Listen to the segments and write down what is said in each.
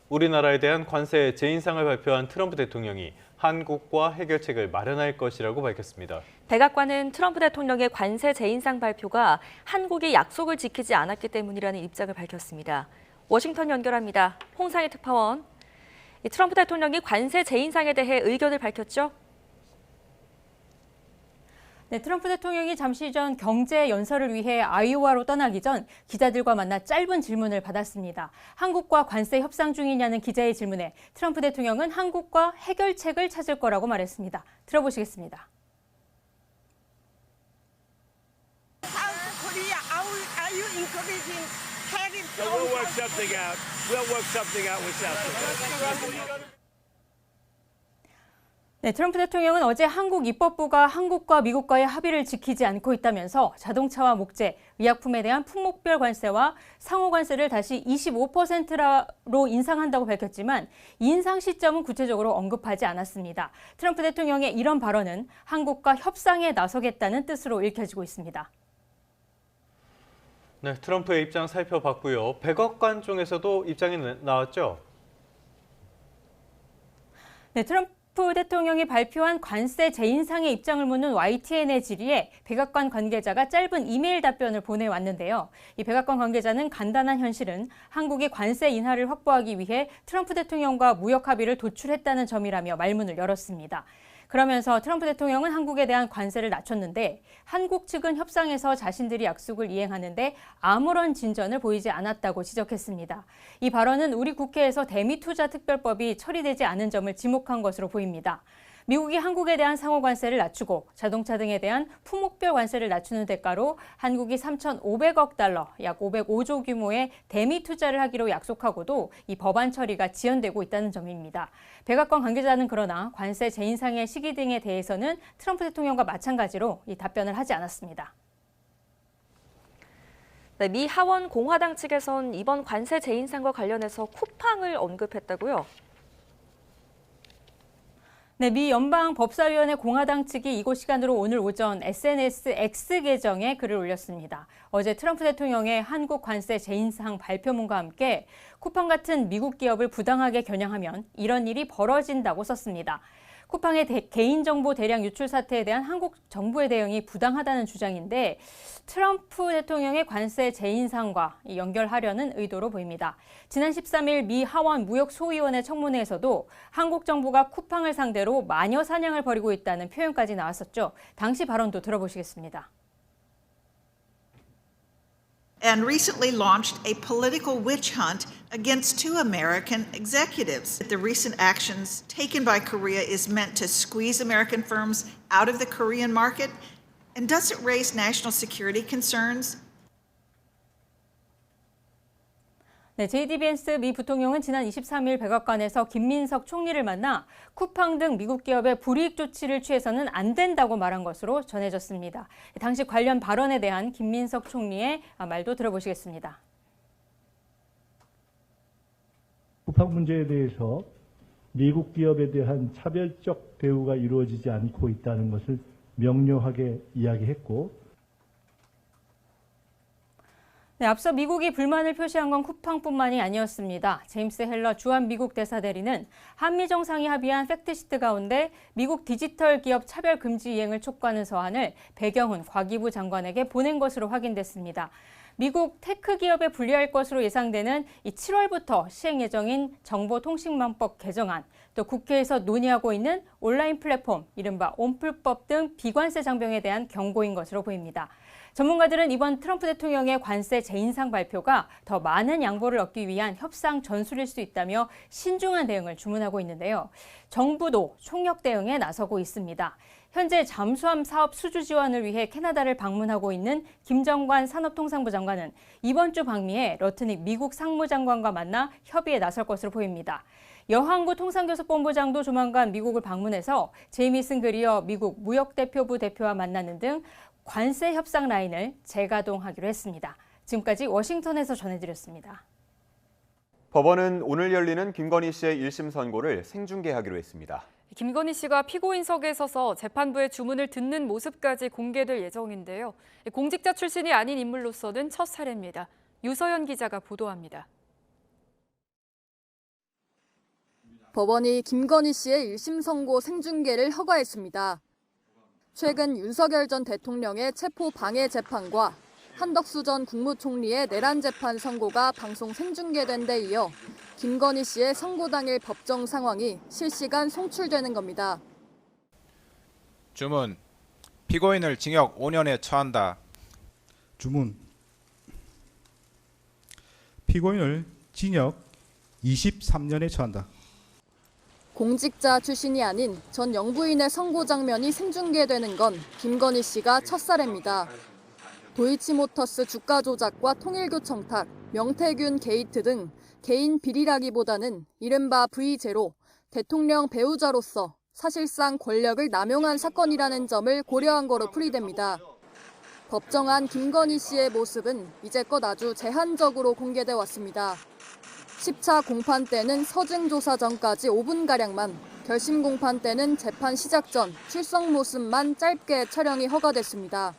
우리나라에 대한 관세 재인상을 발표한 트럼프 대통령이 한국과 해결책을 마련할 것이라고 밝혔습니다. 백악관은 트럼프 대통령의 관세 재인상 발표가 한국이 약속을 지키지 않았기 때문이라는 입장을 밝혔습니다. 워싱턴 연결합니다. 홍상희 특파원. 트럼프 대통령이 관세 재인상에 대해 의견을 밝혔죠? 네, 트럼프 대통령이 잠시 전 경제 연설을 위해 아이오와로 떠나기 전 기자들과 만나 짧은 질문을 받았습니다. 한국과 관세 협상 중이냐는 기자의 질문에 트럼프 대통령은 한국과 해결책을 찾을 거라고 말했습니다. 들어보시겠습니다. 네, 트럼프 대통령은 어제 한국 입법부가 한국과 미국과의 합의를 지키지 않고 있다면서 자동차와 목재, 의약품에 대한 품목별 관세와 상호 관세를 다시 25%로 인상한다고 밝혔지만 인상 시점은 구체적으로 언급하지 않았습니다. 트럼프 대통령의 이런 발언은 한국과 협상에 나서겠다는 뜻으로 읽혀지고 있습니다. 네, 트럼프의 입장 살펴봤고요. 백악관 쪽에서도 입장이 나왔죠? 네, 트럼프 대통령이 발표한 관세 재인상의 입장을 묻는 YTN의 질의에 백악관 관계자가 짧은 이메일 답변을 보내왔는데요. 이 백악관 관계자는 간단한 현실은 한국이 관세 인하를 확보하기 위해 트럼프 대통령과 무역 합의를 도출했다는 점이라며 말문을 열었습니다. 그러면서 트럼프 대통령은 한국에 대한 관세를 낮췄는데 한국 측은 협상에서 자신들이 약속을 이행하는데 아무런 진전을 보이지 않았다고 지적했습니다. 이 발언은 우리 국회에서 대미투자특별법이 처리되지 않은 점을 지목한 것으로 보입니다. 미국이 한국에 대한 상호 관세를 낮추고 자동차 등에 대한 품목별 관세를 낮추는 대가로 한국이 3,500억 달러, 약 505조 규모의 대미 투자를 하기로 약속하고도 이 법안 처리가 지연되고 있다는 점입니다. 백악관 관계자는 그러나 관세 재인상의 시기 등에 대해서는 트럼프 대통령과 마찬가지로 이 답변을 하지 않았습니다. 네, 미 하원 공화당 측에선 이번 관세 재인상과 관련해서 쿠팡을 언급했다고요? 네, 미 연방법사위원회 공화당 측이 이곳 시간으로 오늘 오전 SNS X 계정에 글을 올렸습니다. 어제 트럼프 대통령의 한국 관세 재인상 발표문과 함께 쿠팡 같은 미국 기업을 부당하게 겨냥하면 이런 일이 벌어진다고 썼습니다. 쿠팡의 개인정보 대량 유출 사태에 대한 한국 정부의 대응이 부당하다는 주장인데 트럼프 대통령의 관세 재인상과 연결하려는 의도로 보입니다. 지난 13일 미 하원 무역소위원회 청문회에서도 한국 정부가 쿠팡을 상대로 마녀 사냥을 벌이고 있다는 표현까지 나왔었죠. 당시 발언도 들어보시겠습니다. And recently launched a political witch hunt against two American executives. The recent actions taken by Korea is meant to squeeze American firms out of the Korean market. And does it raise national security concerns? 네, JD 밴스 미 부통령은 지난 23일 백악관에서 김민석 총리를 만나 쿠팡 등 미국 기업의 불이익 조치를 취해서는 안 된다고 말한 것으로 전해졌습니다. 당시 관련 발언에 대한 김민석 총리의 말도 들어보시겠습니다. 쿠팡 문제에 대해서 미국 기업에 대한 차별적 대우가 이루어지지 않고 있다는 것을 명료하게 이야기했고, 네, 앞서 미국이 불만을 표시한 건 쿠팡뿐만이 아니었습니다. 제임스 헬러 주한 미국 대사대리는 한미 정상이 합의한 팩트시트 가운데 미국 디지털 기업 차별 금지 이행을 촉구하는 서한을 배경훈 과기부 장관에게 보낸 것으로 확인됐습니다. 미국 테크 기업에 불리할 것으로 예상되는 7월부터 시행 예정인 정보통신망법 개정안, 또 국회에서 논의하고 있는 온라인 플랫폼, 이른바 온플법 등 비관세 장벽에 대한 경고인 것으로 보입니다. 전문가들은 이번 트럼프 대통령의 관세 재인상 발표가 더 많은 양보를 얻기 위한 협상 전술일 수 있다며 신중한 대응을 주문하고 있는데요. 정부도 총력 대응에 나서고 있습니다. 현재 잠수함 사업 수주 지원을 위해 캐나다를 방문하고 있는 김정관 산업통상부 장관은 이번 주 방미에 러트닉 미국 상무장관과 만나 협의에 나설 것으로 보입니다. 여항구 통상교섭본부장도 조만간 미국을 방문해서 제이미슨 그리어 미국 무역대표부 대표와 만나는 등 관세 협상 라인을 재가동하기로 했습니다. 지금까지 워싱턴에서 전해드렸습니다. 법원은 오늘 열리는 김건희 씨의 1심 선고를 생중계하기로 했습니다. 김건희 씨가 피고인석에 서서 재판부의 주문을 듣는 모습까지 공개될 예정인데요. 공직자 출신이 아닌 인물로서는 첫 사례입니다. 유서연 기자가 보도합니다. 법원이 김건희 씨의 1심 선고 생중계를 허가했습니다. 최근 윤석열 전 대통령의 체포 방해 재판과 한덕수 전 국무총리의 내란 재판 선고가 방송 생중계된 데 이어 김건희 씨의 선고 당일 법정 상황이 실시간 송출되는 겁니다. 주문. 피고인을 징역 5년에 처한다. 주문. 피고인을 징역 23년에 처한다. 공직자 출신이 아닌 전 영부인의 선고 장면이 생중계되는 건 김건희 씨가 첫 사례입니다. 도이치모터스 주가 조작과 통일교 청탁, 명태균 게이트 등 개인 비리라기보다는 이른바 V0 대통령 배우자로서 사실상 권력을 남용한 사건이라는 점을 고려한 거로 풀이됩니다. 법정안 김건희 씨의 모습은 이제껏 아주 제한적으로 공개돼 왔습니다. 10차 공판 때는 서증 조사 전까지 5분가량만, 결심 공판 때는 재판 시작 전 출석 모습만 짧게 촬영이 허가됐습니다.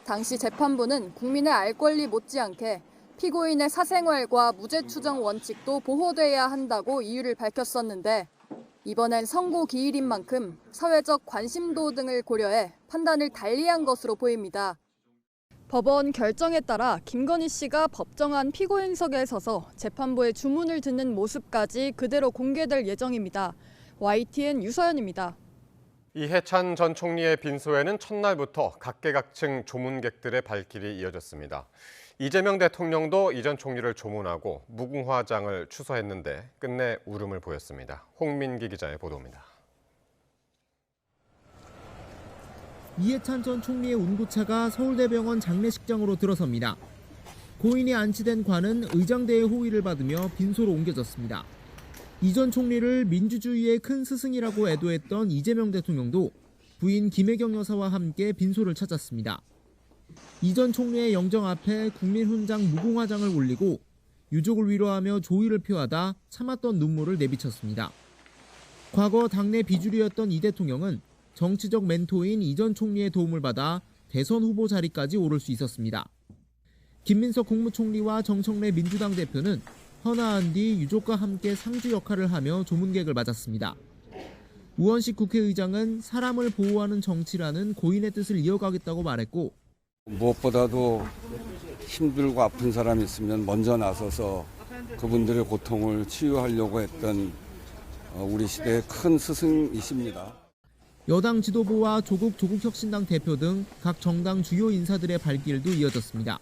당시 재판부는 국민의 알 권리 못지않게 피고인의 사생활과 무죄 추정 원칙도 보호돼야 한다고 이유를 밝혔었는데 이번엔 선고 기일인 만큼 사회적 관심도 등을 고려해 판단을 달리한 것으로 보입니다. 법원 결정에 따라 김건희 씨가 법정안 피고인석에 서서 재판부의 주문을 듣는 모습까지 그대로 공개될 예정입니다. YTN 유서연입니다. 이해찬 전 총리의 빈소에는 첫날부터 각계각층 조문객들의 발길이 이어졌습니다. 이재명 대통령도 이 전 총리를 조문하고 무궁화장을 추서했는데 끝내 울음을 보였습니다. 홍민기 기자의 보도입니다. 이해찬 전 총리의 운구차가 서울대병원 장례식장으로 들어섭니다. 고인이 안치된 관은 의장대의 호의를 받으며 빈소로 옮겨졌습니다. 이 전 총리를 민주주의의 큰 스승이라고 애도했던 이재명 대통령도 부인 김혜경 여사와 함께 빈소를 찾았습니다. 이 전 총리의 영정 앞에 국민훈장 무궁화장을 올리고 유족을 위로하며 조의를 표하다 참았던 눈물을 내비쳤습니다. 과거 당내 비주류였던 이 대통령은 정치적 멘토인 이 전 총리의 도움을 받아 대선 후보 자리까지 오를 수 있었습니다. 김민석 국무총리와 정청래 민주당 대표는 헌화한 뒤 유족과 함께 상주 역할을 하며 조문객을 맞았습니다. 우원식 국회의장은 사람을 보호하는 정치라는 고인의 뜻을 이어가겠다고 말했고 무엇보다도 힘들고 아픈 사람이 있으면 먼저 나서서 그분들의 고통을 치유하려고 했던 우리 시대의 큰 스승이십니다. 여당 지도부와 조국혁신당 대표 등 각 정당 주요 인사들의 발길도 이어졌습니다.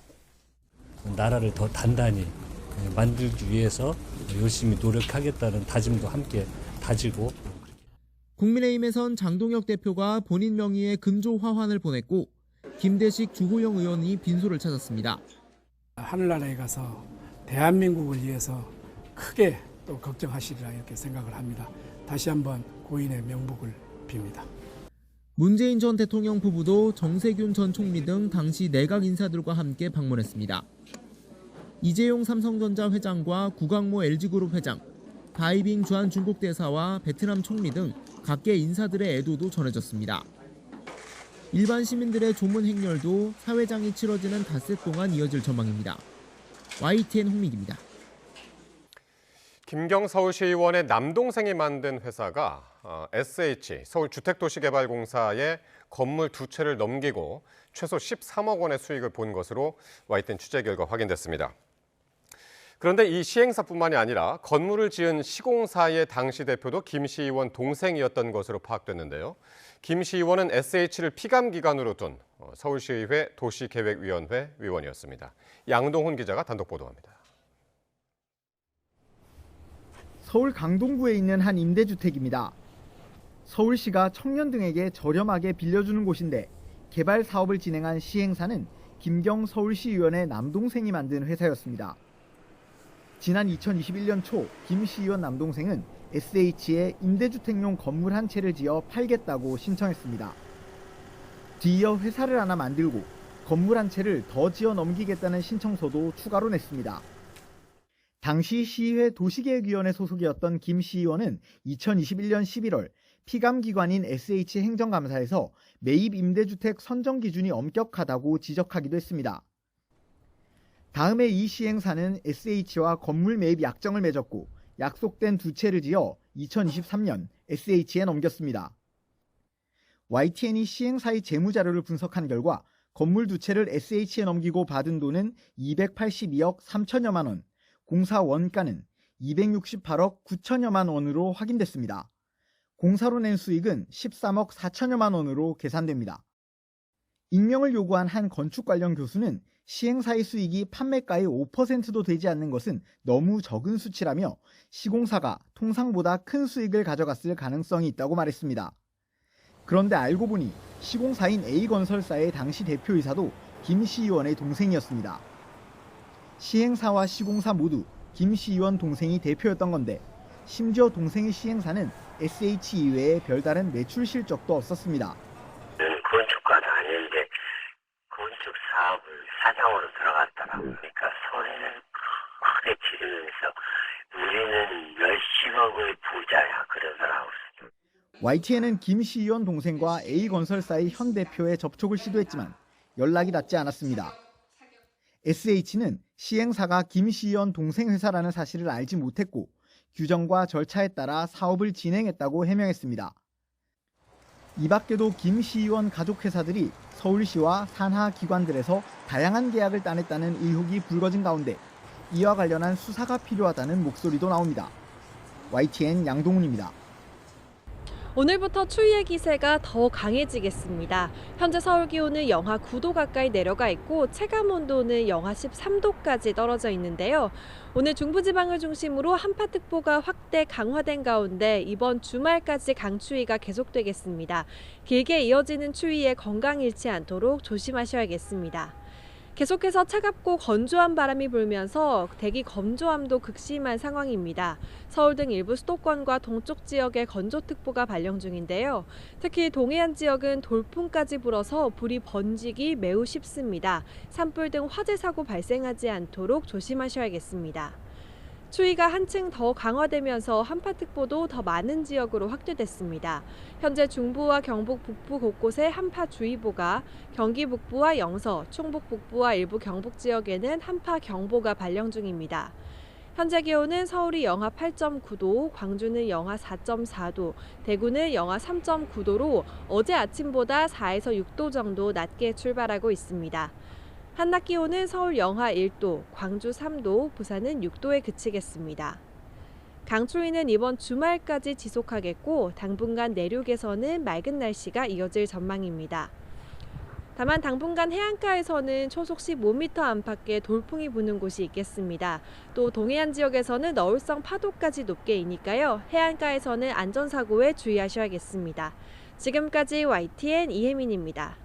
나라를 더 단단히 만들기 위해서 열심히 노력하겠다는 다짐도 함께 다지고. 국민의힘에선 장동혁 대표가 본인 명의의 근조 화환을 보냈고 김대식 주호영 의원이 빈소를 찾았습니다. 하늘나라에 가서 대한민국을 위해서 크게 또 걱정하시리라 이렇게 생각을 합니다. 다시 한번 고인의 명복을 빕니다. 문재인 전 대통령 부부도 정세균 전 총리 등 당시 내각 인사들과 함께 방문했습니다. 이재용 삼성전자 회장과 구강모 LG그룹 회장, 바이빙 주한 중국 대사와 베트남 총리 등 각계 인사들의 애도도 전해졌습니다. 일반 시민들의 조문 행렬도 사회장이 치러지는 닷새 동안 이어질 전망입니다. YTN 홍민기입니다. 김경 서울시의원의 남동생이 만든 회사가 SH 서울주택도시개발공사에 건물 2채를 넘기고 최소 13억 원의 수익을 본 것으로 YTN 취재 결과 확인됐습니다. 그런데 이 시행사뿐만이 아니라 건물을 지은 시공사의 당시 대표도 김 시의원 동생이었던 것으로 파악됐는데요. 김 시의원은 SH를 피감기관으로 둔 서울시의회 도시계획위원회 위원이었습니다. 양동훈 기자가 단독 보도합니다. 서울 강동구에 있는 한 임대주택입니다. 서울시가 청년 등에게 저렴하게 빌려주는 곳인데 개발 사업을 진행한 시행사는 김경 서울시의원의 남동생이 만든 회사였습니다. 지난 2021년 초 김 시의원 남동생은 SH에 임대주택용 건물 한 채를 지어 팔겠다고 신청했습니다. 뒤이어 회사를 하나 만들고 건물 한 채를 더 지어 넘기겠다는 신청서도 추가로 냈습니다. 당시 시의회 도시계획위원회 소속이었던 김 시의원은 2021년 11월 피감기관인 SH 행정감사에서 매입 임대주택 선정 기준이 엄격하다고 지적하기도 했습니다. 다음에 이 시행사는 SH와 건물 매입 약정을 맺었고 약속된 2채를 지어 2023년 SH에 넘겼습니다. YTN이 시행사의 재무자료를 분석한 결과 건물 두 채를 SH에 넘기고 받은 돈은 282억 3천여만 원, 공사 원가는 268억 9천여만 원으로 확인됐습니다. 공사로 낸 수익은 13억 4천여만 원으로 계산됩니다. 익명을 요구한 한 건축 관련 교수는 시행사의 수익이 판매가의 5%도 되지 않는 것은 너무 적은 수치라며 시공사가 통상보다 큰 수익을 가져갔을 가능성이 있다고 말했습니다. 그런데 알고 보니 시공사인 A건설사의 당시 대표이사도 김 씨 의원의 동생이었습니다. 시행사와 시공사 모두 김 씨 의원 동생이 대표였던 건데 심지어 동생의 시행사는 SH 이외에 별다른 매출 실적도 없었습니다. 건축가도 아닌데 건축 사업을 사장으로 들어갔더라고. 그러니까 손해를 크게 치르면서 우리는 몇십억의 부자야 그러더라고. YTN은 김 씨 의원 동생과 A건설사의 현 대표에 접촉을 시도했지만 연락이 닿지 않았습니다. SH는 시행사가 김 씨 의원 동생 회사라는 사실을 알지 못했고 규정과 절차에 따라 사업을 진행했다고 해명했습니다. 이 밖에도 김 씨 의원 가족 회사들이 서울시와 산하 기관들에서 다양한 계약을 따냈다는 의혹이 불거진 가운데 이와 관련한 수사가 필요하다는 목소리도 나옵니다. YTN 양동훈입니다. 오늘부터 추위의 기세가 더 강해지겠습니다. 현재 서울 기온은 영하 9도 가까이 내려가 있고 체감 온도는 영하 13도까지 떨어져 있는데요. 오늘 중부지방을 중심으로 한파특보가 확대 강화된 가운데 이번 주말까지 강추위가 계속되겠습니다. 길게 이어지는 추위에 건강 잃지 않도록 조심하셔야겠습니다. 계속해서 차갑고 건조한 바람이 불면서 대기 건조함도 극심한 상황입니다. 서울 등 일부 수도권과 동쪽 지역에 건조특보가 발령 중인데요. 특히 동해안 지역은 돌풍까지 불어서 불이 번지기 매우 쉽습니다. 산불 등 화재 사고 발생하지 않도록 조심하셔야겠습니다. 추위가 한층 더 강화되면서 한파특보도 더 많은 지역으로 확대됐습니다. 현재 중부와 경북 북부 곳곳에 한파주의보가, 경기 북부와 영서, 충북 북부와 일부 경북 지역에는 한파경보가 발령 중입니다. 현재 기온은 서울이 영하 8.9도, 광주는 영하 4.4도, 대구는 영하 3.9도로 어제 아침보다 4에서 6도 정도 낮게 출발하고 있습니다. 한낮 기온은 서울 영하 1도, 광주 3도, 부산은 6도에 그치겠습니다. 강추위는 이번 주말까지 지속하겠고 당분간 내륙에서는 맑은 날씨가 이어질 전망입니다. 다만 당분간 해안가에서는 초속 15m 안팎의 돌풍이 부는 곳이 있겠습니다. 또 동해안 지역에서는 너울성 파도까지 높게 이니까요. 해안가에서는 안전사고에 주의하셔야겠습니다. 지금까지 YTN 이혜민입니다.